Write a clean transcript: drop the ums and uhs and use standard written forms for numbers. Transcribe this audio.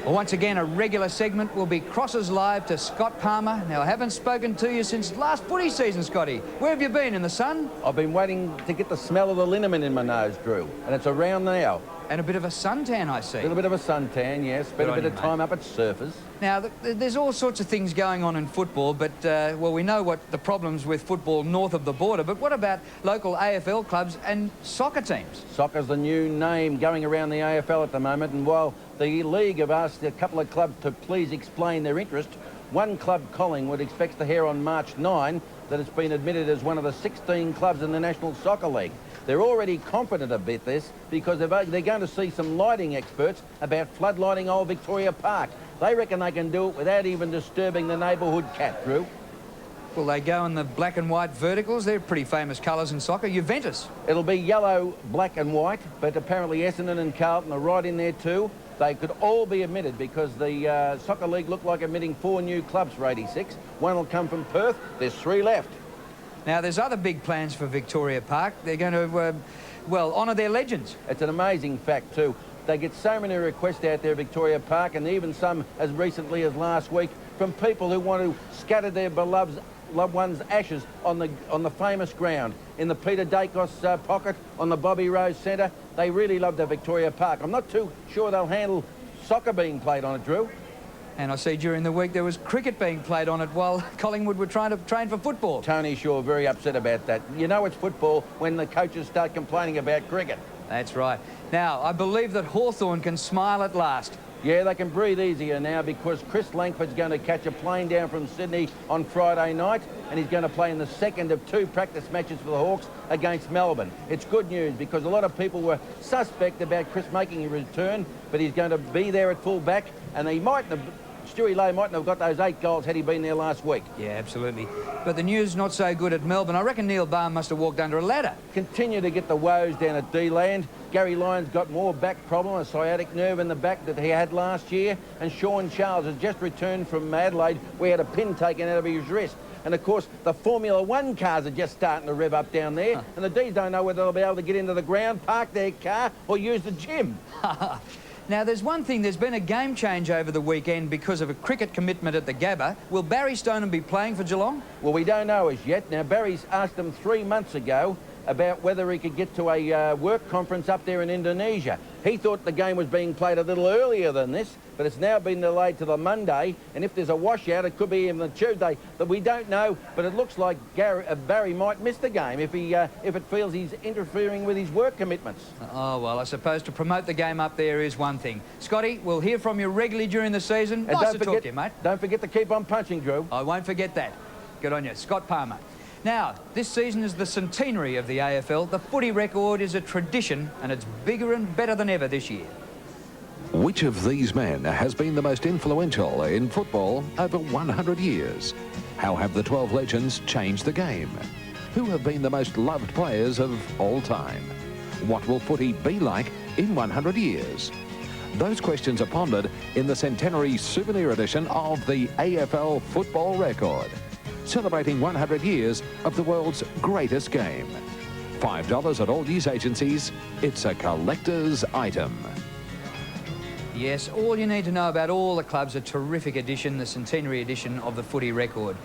Well, once again, a regular segment will be Crosses Live to Scott Palmer. Now, I haven't spoken to you since last footy season, Scotty. Where have you been, in the sun? I've been waiting to get the smell of the liniment in my nose, Drew, and it's around now. And a bit of a suntan, I see. A little bit of a suntan, yes. Spent a bit of time up at Surfers. Now, there's all sorts of things going on in football, but, well, we know what the problems with football north of the border, but what about local AFL clubs and soccer teams? Soccer's the new name going around the AFL at the moment, and while the league have asked a couple of clubs to please explain their interest, one club, Collingwood, expects to hear on March 9 that it's been admitted as one of the 16 clubs in the National Soccer League. They're already confident about this because they're going to see some lighting experts about floodlighting Old Victoria Park. They reckon they can do it without even disturbing the neighbourhood cat, Drew. Will they go in the black and white verticals? They're pretty famous colours in soccer. Juventus. It'll be yellow, black and white, but apparently Essendon and Carlton are right in there too. They could all be admitted because the Soccer League look like admitting 4 new clubs for 86. One will come from Perth. There's 3 left. Now, there's other big plans for Victoria Park. They're going to, well, honour their legends. It's an amazing fact too. They get so many requests out there at Victoria Park, and even some as recently as last week from people who want to scatter their loved ones' ashes on the famous ground. In the Peter Dacos pocket, on the Bobby Rose Centre. They really love the Victoria Park. I'm not too sure they'll handle soccer being played on it, Drew. And I see during the week there was cricket being played on it while Collingwood were trying to train for football. Tony Shaw very upset about that. You know it's football when the coaches start complaining about cricket. That's right. Now, I believe that Hawthorn can smile at last. Yeah, they can breathe easier now because Chris Langford's going to catch a plane down from Sydney on Friday night, and he's going to play in the second of 2 practice matches for the Hawks against Melbourne. It's good news because a lot of people were suspect about Chris making a return, but he's going to be there at full back, and he mightn't have... Stewie Lowe mightn't have got those 8 goals had he been there last week. Yeah, absolutely. But the news not so good at Melbourne. I reckon Neil Baum must have walked under a ladder. Continue to get the woes down at D-Land. Gary Lyons got more back problem, a sciatic nerve in the back that he had last year. And Sean Charles has just returned from Adelaide where he had a pin taken out of his wrist. And, of course, the Formula 1 cars are just starting to rev up down there. And the Ds don't know whether they'll be able to get into the ground, park their car or use the gym. Now, there's one thing. There's been a game change over the weekend because of a cricket commitment at the Gabba. Will Barry Stoneham be playing for Geelong? Well, we don't know as yet. Now, Barry's asked him 3 months ago about whether he could get to a work conference up there in Indonesia. He thought the game was being played a little earlier than this, but it's now been delayed to the Monday, and if there's a washout, it could be even the Tuesday. But we don't know, but it looks like Barry might miss the game if it feels he's interfering with his work commitments. Oh, well, I suppose to promote the game up there is one thing. Scotty, we'll hear from you regularly during the season. And nice to talk to you, mate. Don't forget to keep on punching, Drew. I won't forget that. Good on you. Scott Palmer. Now, this season is the centenary of the AFL. The footy record is a tradition, and it's bigger and better than ever this year. Which of these men has been the most influential in football over 100 years? How have the 12 legends changed the game? Who have been the most loved players of all time? What will footy be like in 100 years? Those questions are pondered in the centenary souvenir edition of the AFL Football Record, celebrating 100 years of the world's greatest game. $5 at all news agencies. It's a collector's item. Yes, all you need to know about all the clubs, a terrific edition, the centenary edition of the footy record.